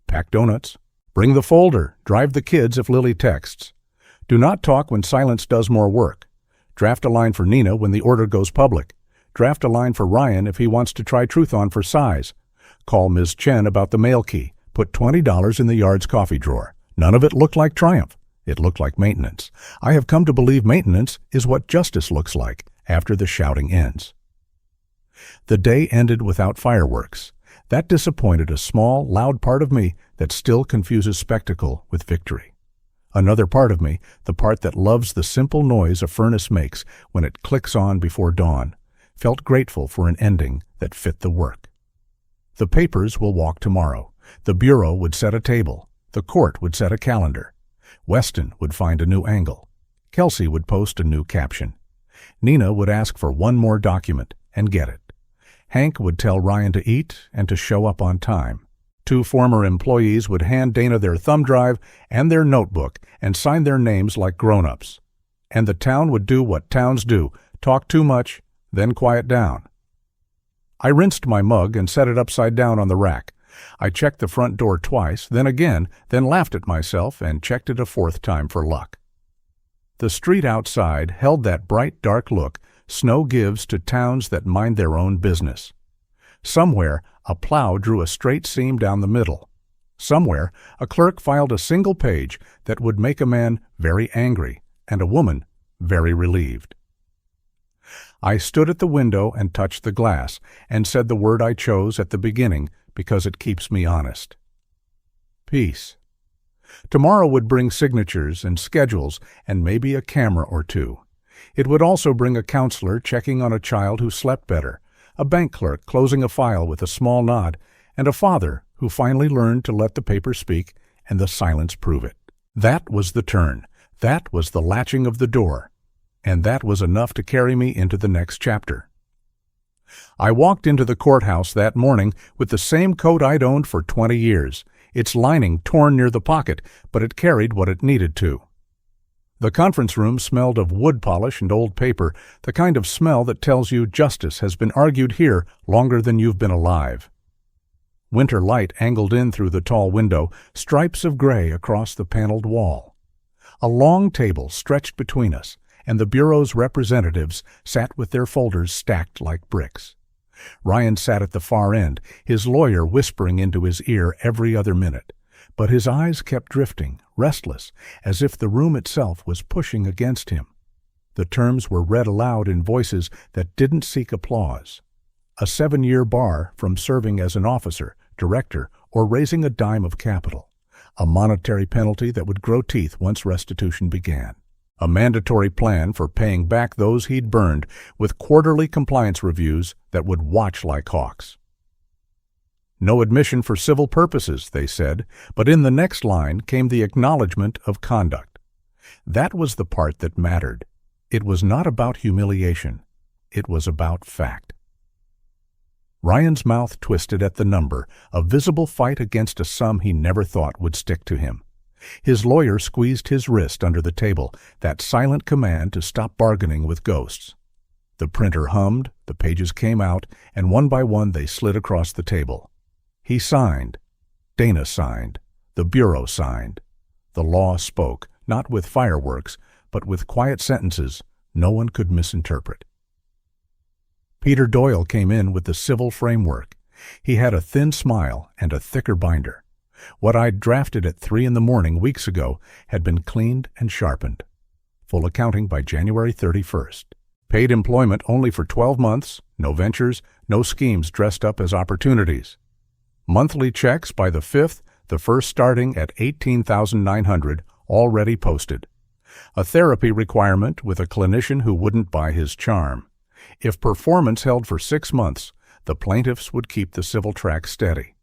Pack donuts. Bring the folder. Drive the kids if Lily texts. Do not talk when silence does more work. Draft a line for Nina when the order goes public. Draft a line for Ryan if he wants to try Truth-On for size. Call Ms. Chen about the mail key. Put $20 in the yard's coffee drawer. None of it looked like triumph. It looked like maintenance. I have come to believe maintenance is what justice looks like after the shouting ends. The day ended without fireworks. That disappointed a small, loud part of me that still confuses spectacle with victory. Another part of me, the part that loves the simple noise a furnace makes when it clicks on before dawn, felt grateful for an ending that fit the work. The papers will walk tomorrow. The bureau would set a table. The court would set a calendar. Weston would find a new angle. Kelsey would post a new caption. Nina would ask for one more document and get it. Hank would tell Ryan to eat and to show up on time. 2 former employees would hand Dana their thumb drive and their notebook and sign their names like grown-ups. And the town would do what towns do, talk too much, then quiet down. I rinsed my mug and set it upside down on the rack. I checked the front door twice, then again, then laughed at myself and checked it a 4th time for luck. The street outside held that bright, dark look snow gives to towns that mind their own business. Somewhere, a plow drew a straight seam down the middle. Somewhere, a clerk filed a single page that would make a man very angry and a woman very relieved. I stood at the window and touched the glass and said the word I chose at the beginning because it keeps me honest. Peace. Tomorrow would bring signatures and schedules and maybe a camera or 2. It would also bring a counselor checking on a child who slept better, a bank clerk closing a file with a small nod, and a father who finally learned to let the paper speak and the silence prove it. That was the turn. That was the latching of the door. And that was enough to carry me into the next chapter. I walked into the courthouse that morning with the same coat I'd owned for 20 years, its lining torn near the pocket, but it carried what it needed to. The conference room smelled of wood polish and old paper, the kind of smell that tells you justice has been argued here longer than you've been alive. Winter light angled in through the tall window, stripes of gray across the paneled wall. A long table stretched between us, and the bureau's representatives sat with their folders stacked like bricks. Ryan sat at the far end, his lawyer whispering into his ear every other minute. But his eyes kept drifting, restless, as if the room itself was pushing against him. The terms were read aloud in voices that didn't seek applause. A 7-year bar from serving as an officer, director, or raising a dime of capital. A monetary penalty that would grow teeth once restitution began. A mandatory plan for paying back those he'd burned with quarterly compliance reviews that would watch like hawks. No admission for civil purposes, they said, but in the next line came the acknowledgement of conduct. That was the part that mattered. It was not about humiliation. It was about fact. Ryan's mouth twisted at the number, a visible fight against a sum he never thought would stick to him. His lawyer squeezed his wrist under the table, that silent command to stop bargaining with ghosts. The printer hummed, the pages came out, and one by one they slid across the table. He signed. Dana signed. The Bureau signed. The law spoke, not with fireworks, but with quiet sentences no one could misinterpret. Peter Doyle came in with the civil framework. He had a thin smile and a thicker binder. What I'd drafted at 3 a.m. weeks ago had been cleaned and sharpened. Full accounting by January 31st. Paid employment only for 12 months, no ventures, no schemes dressed up as opportunities. Monthly checks by the 5th, the first starting at $18,900, already posted. A therapy requirement with a clinician who wouldn't buy his charm. If performance held for 6 months, the plaintiffs would keep the civil track steady.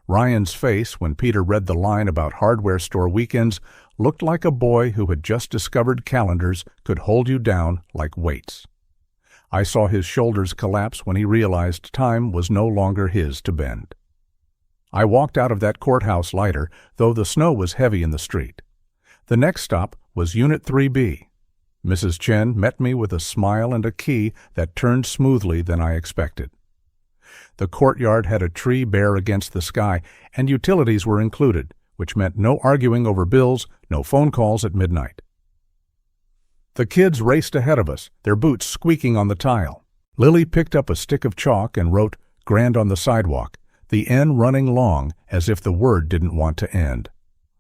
Ryan's face, when Peter read the line about hardware store weekends, looked like a boy who had just discovered calendars could hold you down like weights. I saw his shoulders collapse when he realized time was no longer his to bend. I walked out of that courthouse lighter, though the snow was heavy in the street. The next stop was Unit 3B. Mrs. Chen met me with a smile and a key that turned smoothly than I expected. The courtyard had a tree bare against the sky, and utilities were included, which meant no arguing over bills, no phone calls at midnight. The kids raced ahead of us, their boots squeaking on the tile. Lily picked up a stick of chalk and wrote "Grand" on the sidewalk, the N running long as if the word didn't want to end.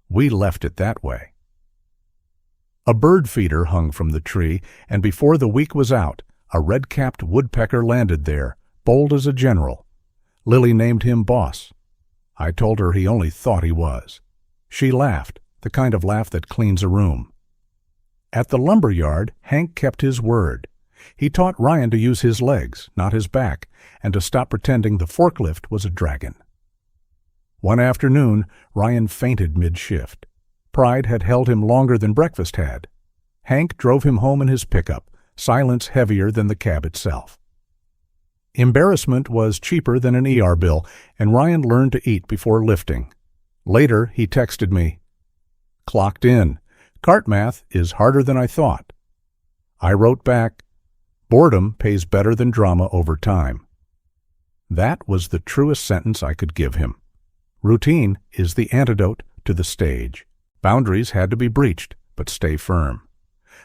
We left it that way. A bird feeder hung from the tree, and before the week was out, a red-capped woodpecker landed there, bold as a general. Lily named him Boss. I told her he only thought he was. She laughed, the kind of laugh that cleans a room. At the lumber yard, Hank kept his word. He taught Ryan to use his legs, not his back, and to stop pretending the forklift was a dragon. One afternoon, Ryan fainted mid-shift. Pride had held him longer than breakfast had. Hank drove him home in his pickup, silence heavier than the cab itself. Embarrassment was cheaper than an ER bill, and Ryan learned to eat before lifting. Later, he texted me, "Clocked in. Cart math is harder than I thought." I wrote back, "Boredom pays better than drama over time." That was the truest sentence I could give him. Routine is the antidote to the stage. Boundaries had to be breached, but stay firm.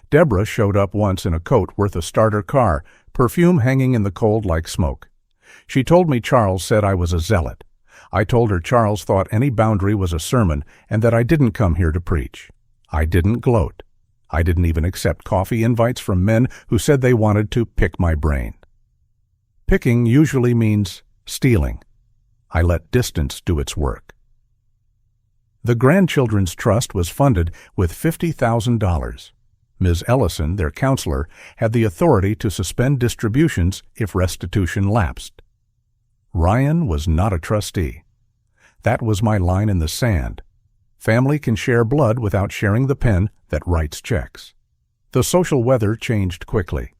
Deborah showed up once in a coat worth a starter car, perfume hanging in the cold like smoke. She told me Charles said I was a zealot. I told her Charles thought any boundary was a sermon and that I didn't come here to preach. I didn't gloat. I didn't even accept coffee invites from men who said they wanted to pick my brain. Picking usually means stealing. I let distance do its work. The Grandchildren's Trust was funded with $50,000. Ms. Ellison, their counselor, had the authority to suspend distributions if restitution lapsed. Ryan was not a trustee. That was my line in the sand. Family can share blood without sharing the pen that writes checks. The social weather changed quickly.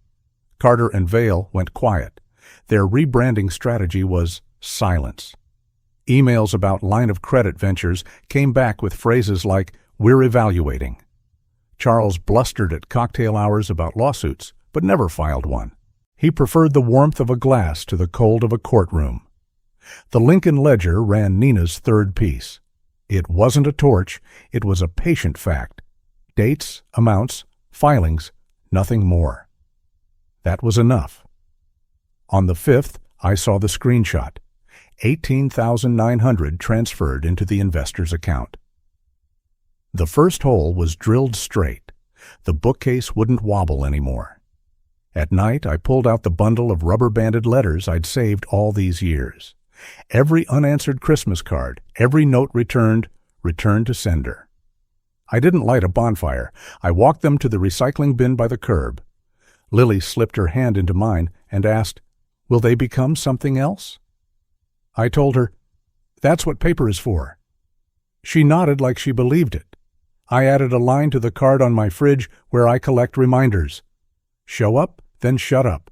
Carter and Vail went quiet. Their rebranding strategy was silence. Emails about line of credit ventures came back with phrases like, "We're evaluating." Charles blustered at cocktail hours about lawsuits, but never filed one. He preferred the warmth of a glass to the cold of a courtroom. The Lincoln Ledger ran Nina's third piece. It wasn't a torch, it was a patient fact. Dates, amounts, filings, nothing more. That was enough. On the 5th, I saw the screenshot. $18,900 transferred into the investor's account. The first hole was drilled straight. The bookcase wouldn't wobble anymore. At night, I pulled out the bundle of rubber-banded letters I'd saved all these years. Every unanswered Christmas card, every note returned to sender. I didn't light a bonfire. I walked them to the recycling bin by the curb. Lily slipped her hand into mine and asked, "Will they become something else?" I told her, "That's what paper is for." She nodded like she believed it. I added a line to the card on my fridge where I collect reminders. Show up, then shut up.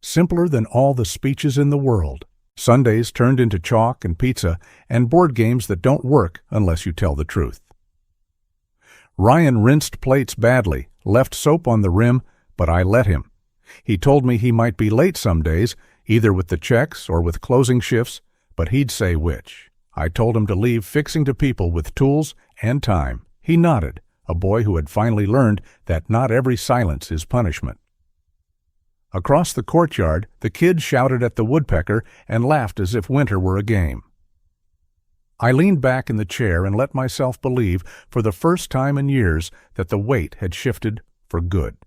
Simpler than all the speeches in the world. Sundays turned into chalk and pizza and board games that don't work unless you tell the truth. Ryan rinsed plates badly, left soap on the rim, but I let him. He told me he might be late some days, either with the checks or with closing shifts, but he'd say which. I told him to leave fixing to people with tools and time. He nodded, a boy who had finally learned that not every silence is punishment. Across the courtyard, the kids shouted at the woodpecker and laughed as if winter were a game. I leaned back in the chair and let myself believe, for the first time in years, that the weight had shifted for good.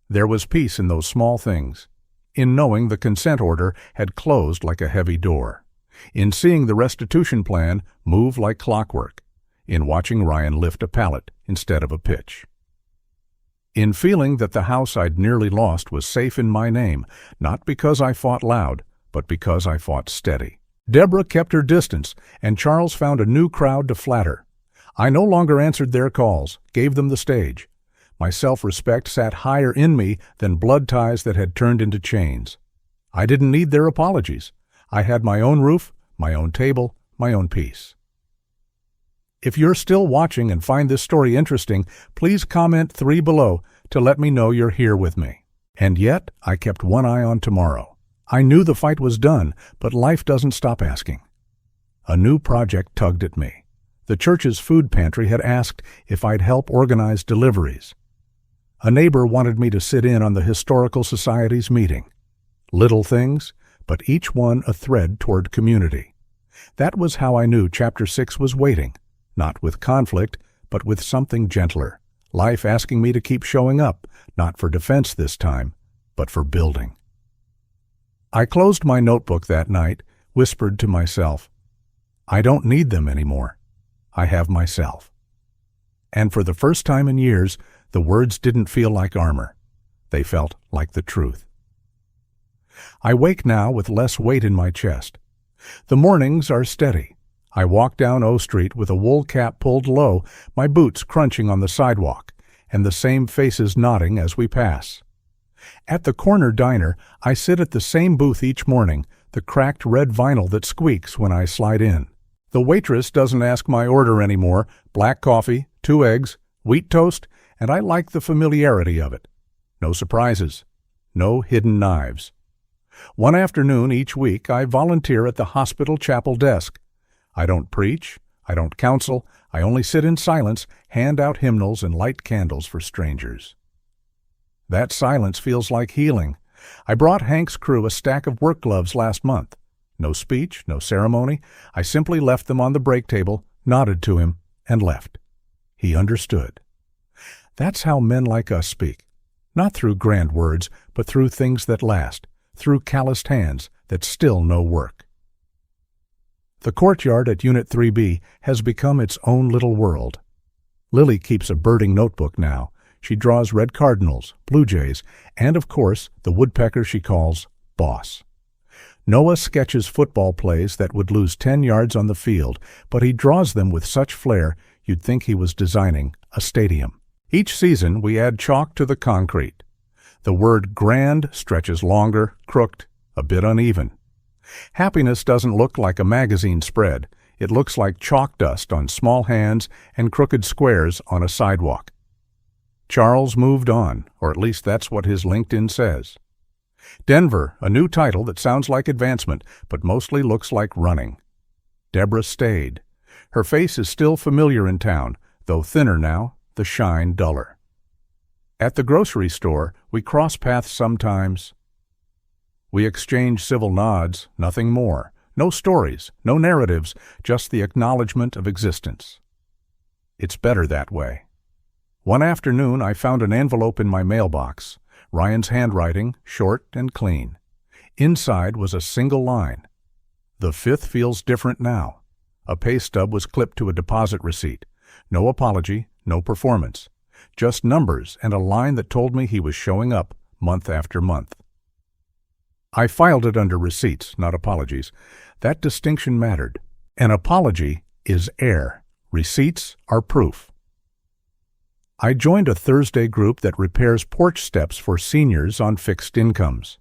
There was peace in those small things, in knowing the consent order had closed like a heavy door, in seeing the restitution plan move like clockwork, in watching Ryan lift a pallet instead of a pitch, in feeling that the house I'd nearly lost was safe in my name, not because I fought loud, but because I fought steady. Deborah kept her distance, and Charles found a new crowd to flatter. I no longer answered their calls, gave them the stage. My self-respect sat higher in me than blood ties that had turned into chains. I didn't need their apologies. I had my own roof, my own table, my own peace. If you're still watching and find this story interesting, please comment 3 below to let me know you're here with me. And yet, I kept one eye on tomorrow. I knew the fight was done, but life doesn't stop asking. A new project tugged at me. The church's food pantry had asked if I'd help organize deliveries. A neighbor wanted me to sit in on the Historical Society's meeting. Little things, but each one a thread toward community. That was how I knew Chapter 6 was waiting, not with conflict, but with something gentler. Life asking me to keep showing up, not for defense this time, but for building. I closed my notebook that night, whispered to myself, I don't need them anymore. I have myself. And for the first time in years, the words didn't feel like armor. They felt like the truth. I wake now with less weight in my chest. The mornings are steady. I walk down O Street with a wool cap pulled low, my boots crunching on the sidewalk, and the same faces nodding as we pass. At the corner diner, I sit at the same booth each morning, the cracked red vinyl that squeaks when I slide in. The waitress doesn't ask my order anymore, black coffee, 2 eggs, wheat toast, and I like the familiarity of it. No surprises, no hidden knives. One afternoon each week, I volunteer at the hospital chapel desk. I don't preach, I don't counsel, I only sit in silence, hand out hymnals, and light candles for strangers. That silence feels like healing. I brought Hank's crew a stack of work gloves last month. No speech, no ceremony. I simply left them on the break table, nodded to him, and left. He understood. That's how men like us speak. Not through grand words, but through things that last, through calloused hands that still know work. The courtyard at Unit 3B has become its own little world. Lily keeps a birding notebook now. She draws red cardinals, blue jays, and, of course, the woodpecker she calls Boss. Noah sketches football plays that would lose 10 yards on the field, but he draws them with such flair you'd think he was designing a stadium. Each season, we add chalk to the concrete. The word grand stretches longer, crooked, a bit uneven. Happiness doesn't look like a magazine spread. It looks like chalk dust on small hands and crooked squares on a sidewalk. Charles moved on, or at least that's what his LinkedIn says. Denver, a new title that sounds like advancement, but mostly looks like running. Deborah stayed. Her face is still familiar in town, though thinner now, the shine duller. At the grocery store, we cross paths sometimes. We exchange civil nods, nothing more. No stories, no narratives, just the acknowledgement of existence. It's better that way. One afternoon, I found an envelope in my mailbox. Ryan's handwriting, short and clean. Inside was a single line. The 5th feels different now. A pay stub was clipped to a deposit receipt. No apology, no performance. Just numbers and a line that told me he was showing up month after month. I filed it under receipts, not apologies. That distinction mattered. An apology is air. Receipts are proof. I joined a Thursday group that repairs porch steps for seniors on fixed incomes.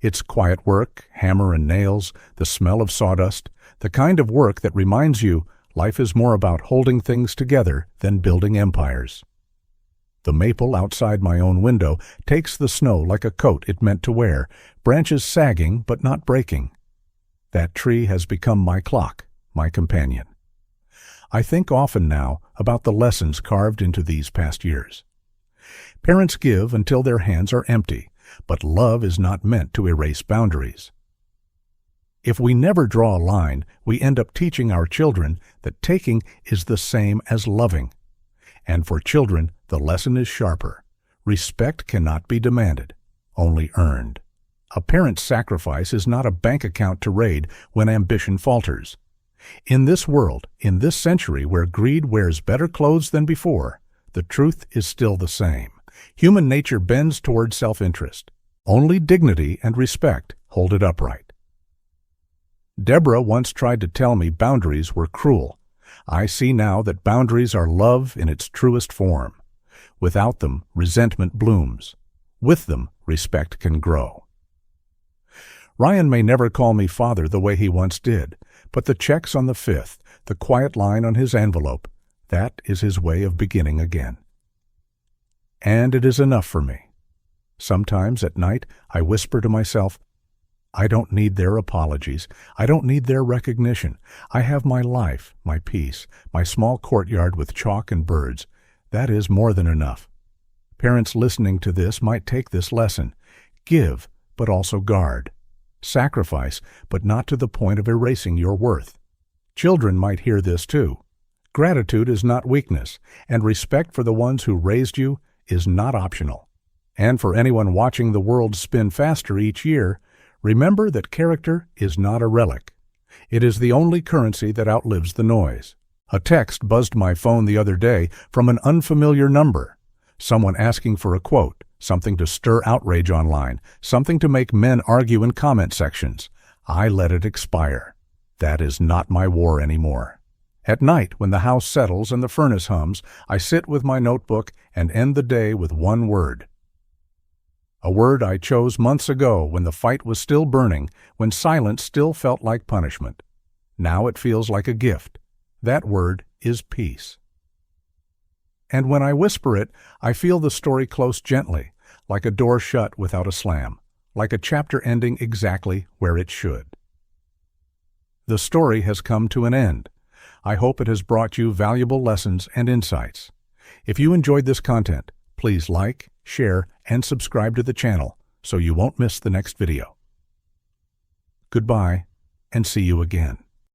It's quiet work, hammer and nails, the smell of sawdust, the kind of work that reminds you life is more about holding things together than building empires. The maple outside my own window takes the snow like a coat it meant to wear, branches sagging but not breaking. That tree has become my clock, my companion. I think often now about the lessons carved into these past years. Parents give until their hands are empty, but love is not meant to erase boundaries. If we never draw a line, we end up teaching our children that taking is the same as loving. And for children, the lesson is sharper. Respect cannot be demanded, only earned. A parent's sacrifice is not a bank account to raid when ambition falters. In this world, in this century where greed wears better clothes than before, the truth is still the same. Human nature bends toward self-interest. Only dignity and respect hold it upright. Deborah once tried to tell me boundaries were cruel. I see now that boundaries are love in its truest form. Without them, resentment blooms. With them, respect can grow. Ryan may never call me father the way he once did, but the checks on the 5th, the quiet line on his envelope, that is his way of beginning again. And it is enough for me. Sometimes at night I whisper to myself, I don't need their apologies. I don't need their recognition. I have my life, my peace, my small courtyard with chalk and birds. That is more than enough. Parents listening to this might take this lesson. Give, but also guard. Sacrifice, but not to the point of erasing your worth. Children might hear this too. Gratitude is not weakness, and respect for the ones who raised you is not optional. And for anyone watching the world spin faster each year, remember that character is not a relic. It is the only currency that outlives the noise. A text buzzed my phone the other day from an unfamiliar number. Someone asking for a quote, something to stir outrage online, something to make men argue in comment sections. I let it expire. That is not my war anymore. At night, when the house settles and the furnace hums, I sit with my notebook and end the day with one word. A word I chose months ago when the fight was still burning, when silence still felt like punishment. Now it feels like a gift. That word is peace. And when I whisper it, I feel the story close gently, like a door shut without a slam, like a chapter ending exactly where it should. The story has come to an end. I hope it has brought you valuable lessons and insights. If you enjoyed this content, please like, share, and subscribe to the channel so you won't miss the next video. Goodbye, and see you again.